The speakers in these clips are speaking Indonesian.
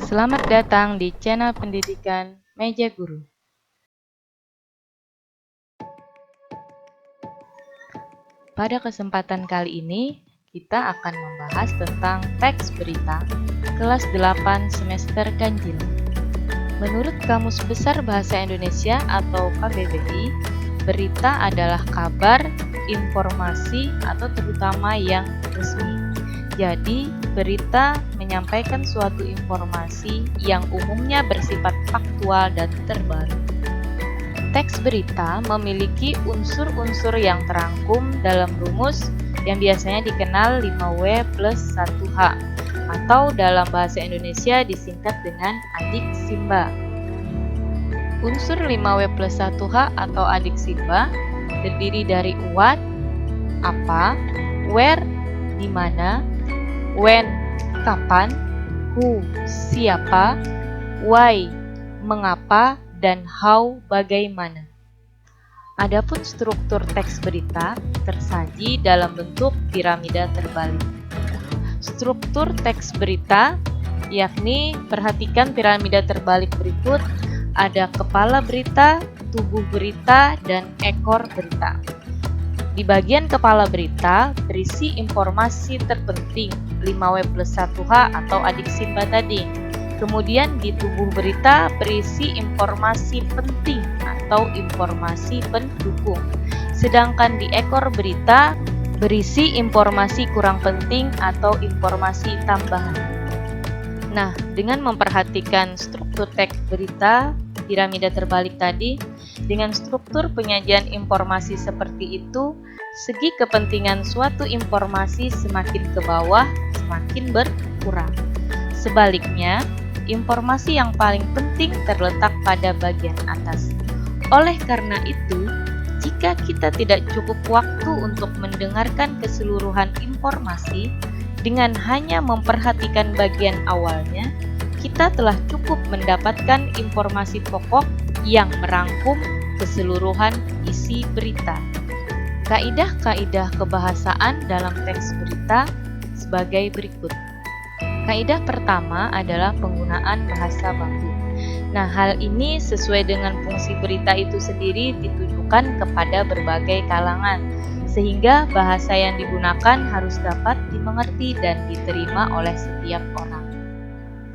Selamat datang di channel pendidikan Meja Guru. Pada kesempatan kali ini, kita akan membahas tentang teks berita kelas 8 semester ganjil. Menurut Kamus Besar Bahasa Indonesia atau KBBI, berita adalah kabar, informasi, atau terutama yang resmi. Jadi, berita menyampaikan suatu informasi yang umumnya bersifat faktual dan terbaru. Teks berita memiliki unsur-unsur yang terangkum dalam rumus yang biasanya dikenal 5W plus 1H atau dalam bahasa Indonesia disingkat dengan adik simba. Unsur 5W plus 1H atau adik simba terdiri dari what, apa, where, di mana, when, kapan, who, siapa, why, mengapa, dan how, bagaimana. Adapun struktur teks berita tersaji dalam bentuk piramida terbalik. Struktur teks berita yakni perhatikan piramida terbalik berikut, ada kepala berita, tubuh berita, dan ekor berita. Di bagian kepala berita berisi informasi terpenting 5W plus 1H atau adik simba tadi. Kemudian di tubuh berita berisi informasi penting atau informasi pendukung. Sedangkan di ekor berita berisi informasi kurang penting atau informasi tambahan. Nah, dengan memperhatikan struktur teks berita piramida terbalik tadi, dengan struktur penyajian informasi seperti itu, segi kepentingan suatu informasi semakin ke bawah, semakin berkurang. Sebaliknya, informasi yang paling penting terletak pada bagian atas. Oleh karena itu, jika kita tidak cukup waktu untuk mendengarkan keseluruhan informasi, dengan hanya memperhatikan bagian awalnya, kita telah cukup mendapatkan informasi pokok yang merangkum keseluruhan isi berita. Kaidah-kaidah kebahasaan dalam teks berita sebagai berikut. Kaidah pertama adalah penggunaan bahasa baku. Nah, hal ini sesuai dengan fungsi berita itu sendiri ditujukan kepada berbagai kalangan, sehingga bahasa yang digunakan harus dapat dimengerti dan diterima oleh setiap orang.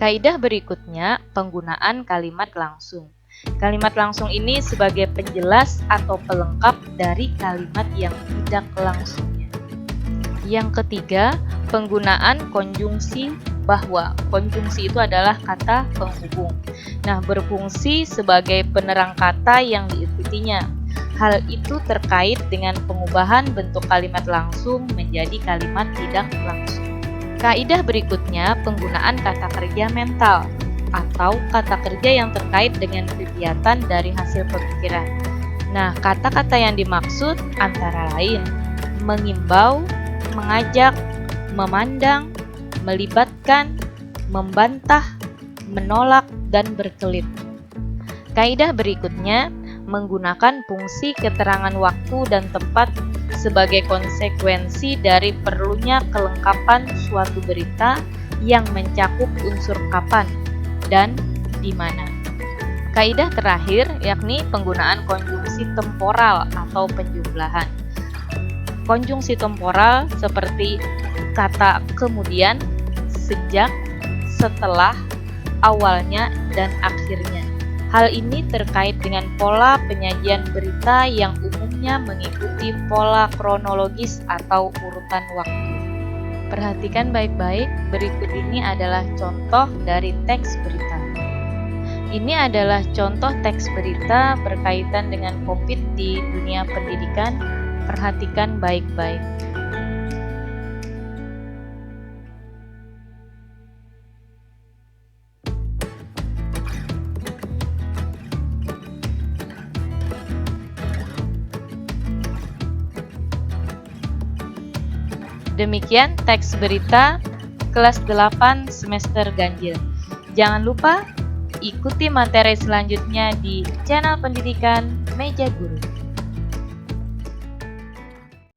Kaidah berikutnya, penggunaan kalimat langsung. Kalimat langsung ini sebagai penjelas atau pelengkap dari kalimat yang tidak langsungnya. Yang ketiga, penggunaan konjungsi bahwa. Konjungsi itu adalah kata penghubung. Nah, berfungsi sebagai penerang kata yang diikutinya. Hal itu terkait dengan pengubahan bentuk kalimat langsung menjadi kalimat tidak langsung. Kaidah berikutnya, penggunaan kata kerja mental atau kata kerja yang terkait dengan kegiatan dari hasil pemikiran. Nah, kata-kata yang dimaksud antara lain mengimbau, mengajak, memandang, melibatkan, membantah, menolak, dan berkelit. Kaidah berikutnya, menggunakan fungsi keterangan waktu dan tempat sebagai konsekuensi dari perlunya kelengkapan suatu berita yang mencakup unsur kapan dan di mana. Kaidah terakhir yakni penggunaan konjungsi temporal atau penjumlahan. Konjungsi temporal seperti kata kemudian, sejak, setelah, awalnya, dan akhirnya. Hal ini terkait dengan pola penyajian berita yang umumnya mengikuti pola kronologis atau urutan waktu. Perhatikan baik-baik, berikut ini adalah contoh dari teks berita. Ini adalah contoh teks berita berkaitan dengan COVID di dunia pendidikan. Perhatikan baik-baik. Demikian teks berita kelas 8 semester ganjil. Jangan lupa ikuti materi selanjutnya di channel pendidikan Meja Guru.